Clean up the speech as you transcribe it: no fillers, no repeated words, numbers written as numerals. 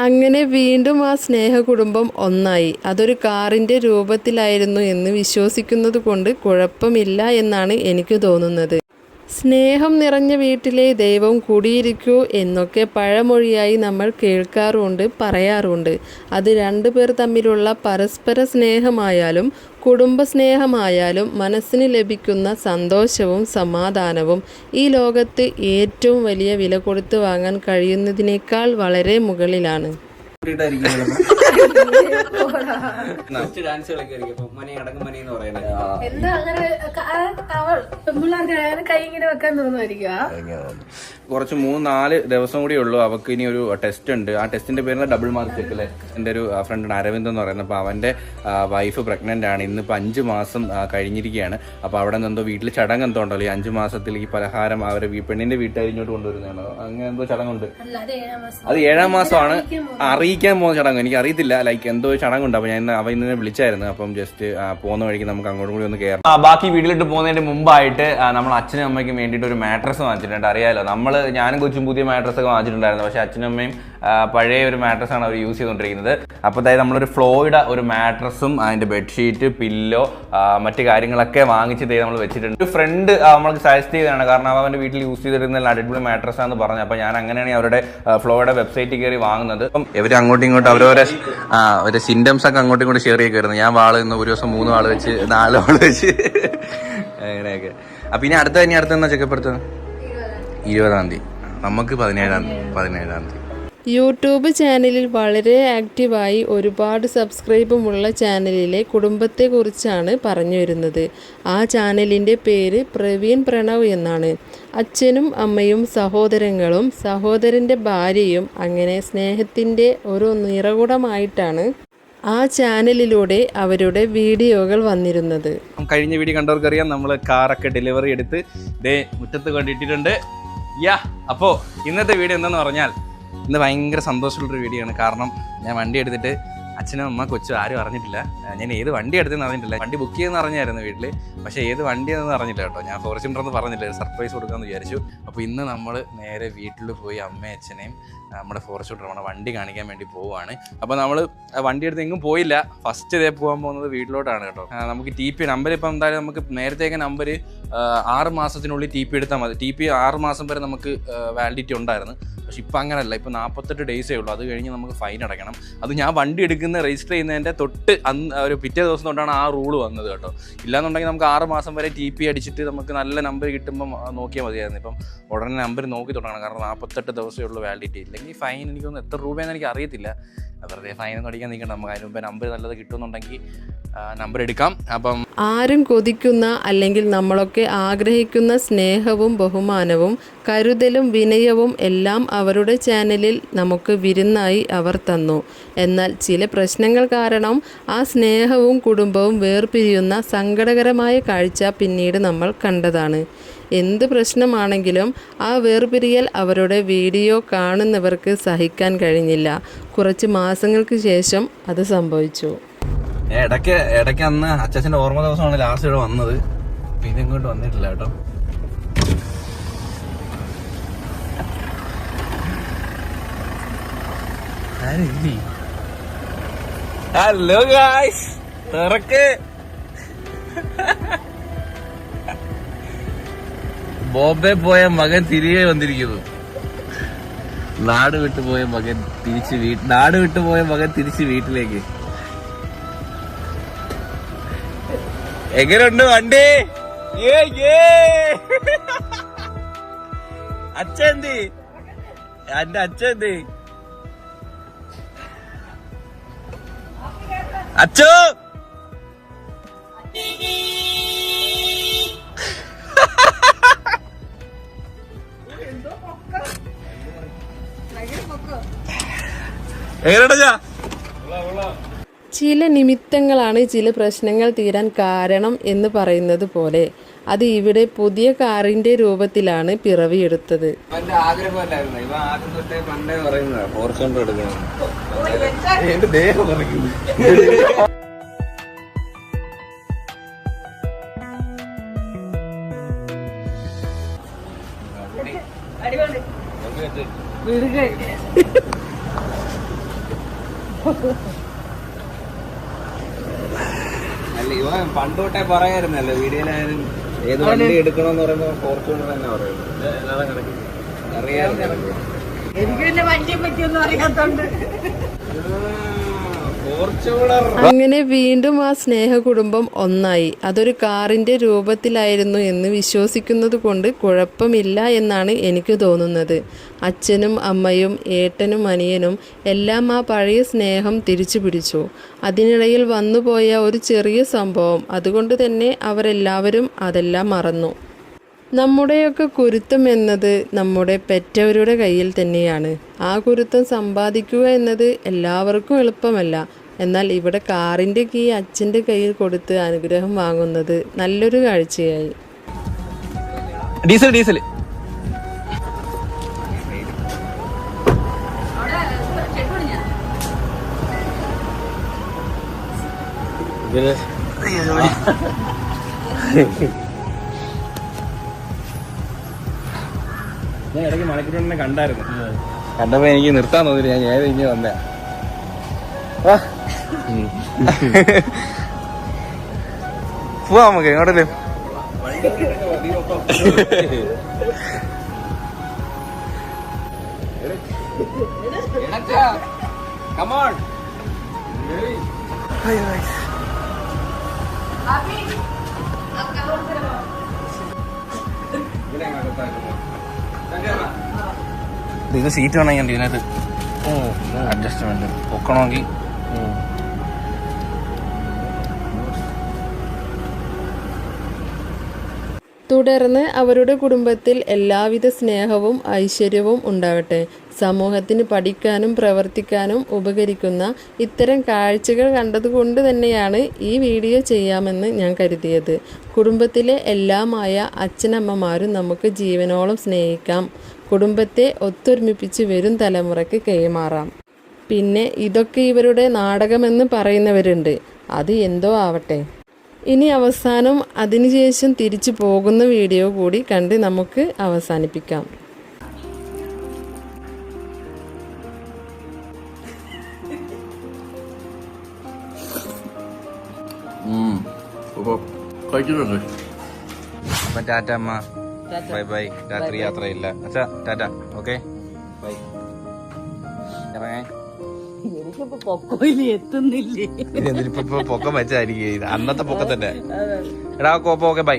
അങ്ങനെ വീണ്ടും ആ സ്നേഹകുടുംബം ഒന്നായി. അതൊരു കാറിൻ്റെ രൂപത്തിലായിരുന്നു എന്ന് വിശ്വസിക്കുന്നത് കൊണ്ട് കുഴപ്പമില്ല എന്നാണ് എനിക്ക് തോന്നുന്നത്. സ്നേഹം നിറഞ്ഞ വീട്ടിലെ ദൈവം കുടിയിരിക്കൂ എന്നൊക്കെ പഴമൊഴിയായി നമ്മൾ കേൾക്കാറുണ്ട്, പറയാറുണ്ട്. അത് രണ്ടുപേർ തമ്മിലുള്ള പരസ്പര സ്നേഹമായാലും കുടുംബസ്നേഹമായാലും മനസ്സിന് ലഭിക്കുന്ന സന്തോഷവും സമാധാനവും ഈ ലോകത്ത് ഏറ്റവും വലിയ വില കൊടുത്ത് വാങ്ങാൻ കഴിയുന്നതിനേക്കാൾ വളരെ മുകളിലാണ്. കുറച്ച് 3-4 ദിവസം കൂടി ഉള്ളൂ. അവക്ക് ഇനി ഒരു ടെസ്റ്റ് ഉണ്ട്. ആ ടെസ്റ്റിന്റെ പേര് ഡബിൾ മാർക്ക് ചെക്ക് അല്ലേ. എൻ്റെ ഒരു ഫ്രണ്ട് അരവിന്ദ് എന്ന് പറയുന്നത്. അപ്പോൾ അവന്റെ വൈഫ് പ്രഗ്നന്റ് ആണ്. ഇന്നിപ്പോൾ 5 മാസം കഴിഞ്ഞിരിക്കുകയാണ്. അപ്പോൾ അവിടെ നിന്ന് എന്തോ വീട്ടിൽ ചടങ്ങ് എന്തോ ഉണ്ടല്ലോ, ഈ 5 മാസത്തിൽ ഈ പലഹാരം അവരെ പെണ്ണിന്റെ വീട്ടുകാർ ഇങ്ങോട്ട് കൊണ്ടുവരുന്നതാണോ, അങ്ങനെ എന്തോ ചടങ്ങുണ്ട്. അത് 7-ാം മാസമാണ് അറിയിക്കാൻ പോകുന്ന ചടങ്ങ്. എനിക്ക് അറിയത്തില്ല, ലൈക്ക് എന്തോ ചടങ്ങുണ്ട്. അപ്പോൾ ഞാൻ അവ ഇന്നെ വിളിച്ചായിരുന്നു. അപ്പം ജസ്റ്റ് പോകുന്ന വഴിക്ക് നമുക്ക് അങ്ങോട്ടും കൂടി ഒന്ന് കയറാം. ബാക്കി വീട്ടിലിട്ട് പോകുന്നതിന് മുമ്പായിട്ട് നമ്മൾ അച്ഛനും അമ്മയ്ക്കും വേണ്ടിയിട്ട് ഒരു മാട്രസ് വാങ്ങിച്ചിട്ടുണ്ട്. അറിയാലോ, ഞാനും കൊച്ചും പുതിയ മാട്രസ് ഒക്കെ വാങ്ങിച്ചിട്ടുണ്ടായിരുന്നു. പക്ഷെ അച്ഛനും അമ്മയും പഴയ ഒരു മാട്രസ് ആണ് അവർ യൂസ് ചെയ്തുകൊണ്ടിരിക്കുന്നത്. അപ്പോൾ അതായത് നമ്മളൊരു ഫ്ലോയുടെ ഒരു മാട്രസും അതിന്റെ ബെഡ്ഷീറ്റ്, പില്ലോ, മറ്റു കാര്യങ്ങളൊക്കെ വാങ്ങിച്ച് നമ്മൾ വെച്ചിട്ടുണ്ട്. ഒരു ഫ്രണ്ട് നമ്മൾക്ക് സജസ്റ്റ് ചെയ്തതാണ്. കാരണം അവൻ്റെ വീട്ടിൽ യൂസ് ചെയ്തിരുന്ന അടിപൊളി മാട്രസ് ആണെന്ന് പറഞ്ഞു. അപ്പോൾ ഞാൻ അങ്ങനെയാണ് അവരുടെ ഫ്ലോയുടെ വെബ്സൈറ്റിൽ കയറി വാങ്ങുന്നത്. അപ്പം ഇവർ അങ്ങോട്ടും ഇങ്ങോട്ടും അവരവരെ സിംറ്റംസ് ഒക്കെ അങ്ങോട്ടും ഇങ്ങോട്ടും ഷെയർ ചെയ്ത് കയറുന്നത്. ഞാൻ വാള് ഇന്ന് ഒരു ദിവസം 3 വാള് വെച്ച് 4 വാള് വെച്ച് അങ്ങനെയൊക്കെ. അപ്പം ഇനി അടുത്ത ചെക്കപ്പ് എടുത്തത് 20-ാം തീയതി, നമുക്ക് 17-ാം തീയതി. യൂട്യൂബ് ചാനലിൽ വളരെ ആക്റ്റീവായി ഒരുപാട് സബ്സ്ക്രൈബുമുള്ള ചാനലിലെ കുടുംബത്തെക്കുറിച്ചാണ് പറഞ്ഞു വരുന്നത്. ആ ചാനലിൻ്റെ പേര് പ്രവീൺ പ്രണവ് എന്നാണ്. അച്ഛനും അമ്മയും സഹോദരങ്ങളും സഹോദരൻ്റെ ഭാര്യയും അങ്ങനെ സ്നേഹത്തിൻ്റെ ഒരു നിറകുടമായിട്ടാണ് ആ ചാനലിലൂടെ അവരുടെ വീഡിയോകൾ വന്നിരുന്നത്. കഴിഞ്ഞ വീഡിയോ കണ്ടവർക്കറിയാം, നമ്മൾ കാറൊക്കെ ഡെലിവറി എടുത്ത് മുറ്റത്ത് കൊണ്ടിട്ടിട്ടുണ്ട്. അപ്പോൾ ഇന്നത്തെ വീഡിയോ എന്താണെന്ന് പറഞ്ഞാൽ, ഇന്ന് ഭയങ്കര സന്തോഷമുള്ളൊരു വീഡിയോ ആണ്. കാരണം ഞാൻ വണ്ടി എടുത്തിട്ട് അച്ഛനും അമ്മ കൊച്ചു ആരും അറിഞ്ഞിട്ടില്ല. ഞാൻ ഏത് വണ്ടി എടുത്തെന്ന് അറിഞ്ഞിട്ടില്ല. വണ്ടി ബുക്ക് ചെയ്തെന്ന് അറിഞ്ഞായിരുന്നു വീട്ടിൽ, പക്ഷേ ഏത് വണ്ടിയാണെന്ന് അറിഞ്ഞില്ല കേട്ടോ. ഞാൻ ഫോർച്യൂണറെന്ന് പറഞ്ഞില്ല, സർപ്രൈസ് കൊടുക്കാമെന്ന് വിചാരിച്ചു. അപ്പോൾ ഇന്ന് നമ്മൾ നേരെ വീട്ടിൽ പോയി അമ്മയും അച്ഛനെയും നമ്മുടെ ഫോർച്യൂണർ നമ്മുടെ വണ്ടി കാണിക്കാൻ വേണ്ടി പോവുകയാണ്. അപ്പോൾ നമ്മൾ വണ്ടി എടുത്ത് എങ്ങും പോയില്ല. ഫസ്റ്റ് ഇതേ പോകാൻ പോകുന്നത് വീട്ടിലോട്ടാണ് കേട്ടോ. നമുക്ക് ടി പി നമ്പർ ഇപ്പം എന്തായാലും നമുക്ക് നേരത്തേക്ക് നമ്പർ 6 മാസത്തിനുള്ളിൽ ടി പി എടുത്താൽ മതി. ടി പി 6 മാസം വരെ നമുക്ക് വാലിഡിറ്റി ഉണ്ടായിരുന്നു. പക്ഷെ ഇപ്പം അങ്ങനെയല്ല, ഇപ്പം 48 ഡേയ്സേ ഉള്ളൂ. അത് കഴിഞ്ഞ് നമുക്ക് ഫൈൻ അടയ്ക്കണം. അത് ഞാൻ വണ്ടി രജിസ്റ്റർ ചെയ്യുന്നതിൻ്റെ തൊട്ട് ഒരു പിറ്റേ ദിവസം തൊട്ടാണ് ആ റൂള് വന്നത് കേട്ടോ. ഇല്ലാന്നുണ്ടെങ്കിൽ നമുക്ക് 6 മാസം വരെ ടി പി അടിച്ചിട്ട് നമുക്ക് നല്ല നമ്പർ കിട്ടുമ്പം നോക്കിയാൽ മതിയായിരുന്നു. ഇപ്പം ഉടനെ നമ്പർ നോക്കി തുടങ്ങണം. കാരണം 48 ദിവസമേ ഉള്ളൂ വാലിഡിറ്റി. ഇല്ലെങ്കിൽ ഫൈൻ എനിക്കൊന്ന് എത്ര രൂപയെന്ന് എനിക്ക് അറിയത്തില്ല. വെറുതെ ഫൈനൊന്നും അടിക്കാൻ നിൽക്കണം. നമുക്ക് അതിന് മുമ്പ് നമ്പർ നല്ലത് കിട്ടുമെന്നുണ്ടെങ്കിൽ നമ്പർ എടുക്കാം. അപ്പം ആരും കൊതിക്കുന്ന അല്ലെങ്കിൽ നമ്മളൊക്കെ ആഗ്രഹിക്കുന്ന സ്നേഹവും ബഹുമാനവും കരുതലും വിനയവും എല്ലാം അവരുടെ ചാനലിൽ നമുക്ക് വിരുന്നായി അവർ തന്നു. എന്നാൽ ചില പ്രശ്നങ്ങൾ കാരണം ആ സ്നേഹവും കുടുംബവും വേർപിരിയുന്ന സങ്കടകരമായ കാഴ്ച പിന്നീട് നമ്മൾ കണ്ടതാണ്. എന്ത് പ്രശ്നമാണെങ്കിലും ആ വേർപിരിയൽ അവരുടെ വീഡിയോ കാണുന്നവർക്ക് സഹിക്കാൻ കഴിഞ്ഞില്ല. കുറച്ച് മാസങ്ങൾക്ക് ശേഷം അത് സംഭവിച്ചു. ഇടയ്ക്ക് അന്ന് അച്ഛൻ്റെ ഓർമ്മ ദിവസമാണ് ലാസ്റ്റ് ഇവിടെ വന്നത്. പിന്നെ ഇങ്ങോട്ട് വന്നിട്ടില്ല കേട്ടോ. ഹലോ ഗായ്സ്, ബോംബെ പോയ മകൻ തിരികെ വന്നിരിക്കുന്നു. നാട് വിട്ടുപോയ മകൻ തിരിച്ച് വീട്ടിലേക്ക്. എങ്ങനെയുണ്ട് വണ്ടി? അച്ഛന്തി എന്റെ അച്ഛന്തി അച്ഛോ എങ്ങനെയാ? ചില നിമിത്തങ്ങളാണ് ചില പ്രശ്നങ്ങൾ തീരാൻ കാരണം എന്ന് പറയുന്നത് പോലെ അത് ഇവിടെ പുതിയ കാറിന്റെ രൂപത്തിലാണ് പിറവിയെടുത്തത്. ആഗ്രഹമല്ലായിരുന്നു. ഇവ ആദ്യം തൊട്ടേ പണ്ടേ പറയുന്നതാ ഫോർച്യൂണർ എടുക്കണം. എന്റെ ദേഹം പറയുന്നു. അല്ല ഇവ പണ്ടോട്ടെ പറയായിരുന്നല്ലോ വീഡിയോയിലായാലും ഏത് വണ്ടി എടുക്കണമെന്ന് പറയുമ്പോൾ ഫോർച്യൂണർ തന്നെ പറയുന്നത് അറിയാറുണ്ട്. എനിക്ക് പിന്നെ വണ്ടിയെ പറ്റിയൊന്നും അറിയാത്തോണ്ട് അങ്ങനെ വീണ്ടും ആ സ്നേഹ കുടുംബം ഒന്നായി. അതൊരു കാറിന്റെ രൂപത്തിലായിരുന്നു എന്ന് വിശ്വസിക്കുന്നത് കൊണ്ട് കുഴപ്പമില്ല എന്നാണ് എനിക്ക് തോന്നുന്നത്. അച്ഛനും അമ്മയും ഏട്ടനും അനിയനും എല്ലാം ആ പഴയ സ്നേഹം തിരിച്ചു പിടിച്ചു. അതിനിടയിൽ വന്നുപോയ ഒരു ചെറിയ സംഭവം, അതുകൊണ്ട് തന്നെ അവരെല്ലാവരും അതെല്ലാം മറന്നു. നമ്മുടെയൊക്കെ കുരുത്തം എന്നത് നമ്മുടെ പെറ്റവരുടെ കയ്യിൽ തന്നെയാണ്. ആ കുരുത്തം സമ്പാദിക്കുക എന്നത് എല്ലാവർക്കും എളുപ്പമല്ല. എന്നാൽ ഇവിടെ കാറിൻ്റെ കീ അച്ഛൻ്റെ കയ്യിൽ കൊടുത്ത് അനുഗ്രഹം വാങ്ങുന്നത് നല്ലൊരു കാഴ്ചയായി. ഡീസൽ ഡീസൽ ഞാൻ ഇടയ്ക്ക് മണിക്കൂറിനെ കണ്ടായിരുന്നു. കണ്ടപ്പോ എനിക്ക് നിർത്താൻ തോന്നില്ല. ഞാൻ ഇങ്ങനെ വന്നേ. പോവാ നമുക്ക് എങ്ങോട്ടല്ലേ. ഇത് സീറ്റ് വേണമെങ്കിൽ ഇതിനകത്ത് അഡ്ജസ്റ്റ്മെന്റ് പൊക്കണമെങ്കിൽ. തുടർന്ന് അവരുടെ കുടുംബത്തിൽ എല്ലാവിധ സ്നേഹവും ഐശ്വര്യവും ഉണ്ടാവട്ടെ. സമൂഹത്തിന് പഠിക്കാനും പ്രവർത്തിക്കാനും ഉപകരിക്കുന്ന ഇത്തരം കാഴ്ചകൾ കണ്ടതുകൊണ്ട് തന്നെയാണ് ഈ വീഡിയോ ചെയ്യാമെന്ന് ഞാൻ കരുതിയത്. കുടുംബത്തിലെ എല്ലാമായ അച്ഛനമ്മമാരും നമുക്ക് ജീവനോളം സ്നേഹിക്കാം. കുടുംബത്തെ ഒത്തൊരുമിപ്പിച്ച് വരും തലമുറയ്ക്ക് കൈമാറാം. പിന്നെ ഇതൊക്കെ ഇവരുടെ നാടകമെന്ന് പറയുന്നവരുണ്ട്. അത് എന്തോ ആവട്ടെ. ഇനി അവസാനം അതിനുശേഷം തിരിച്ചു പോകുന്ന വീഡിയോ കൂടി കണ്ട് നമുക്ക് അവസാനിപ്പിക്കാം. അപ്പൊ ടാറ്റ അമ്മ, ബൈ ബൈ. രാത്രി യാത്രയില്ല അച്ഛാ. ടാറ്റ. Okay bye. ഇറങ്ങേ. എനിക്കിപ്പോ പൊക്കോയില് എത്തുന്നില്ലേ. ഇതിപ്പോ പൊക്കം വെച്ചായിരിക്കും. അന്നത്തെ പൊക്കത്തന്നെ. എടാ കോപ്പ. Okay bye.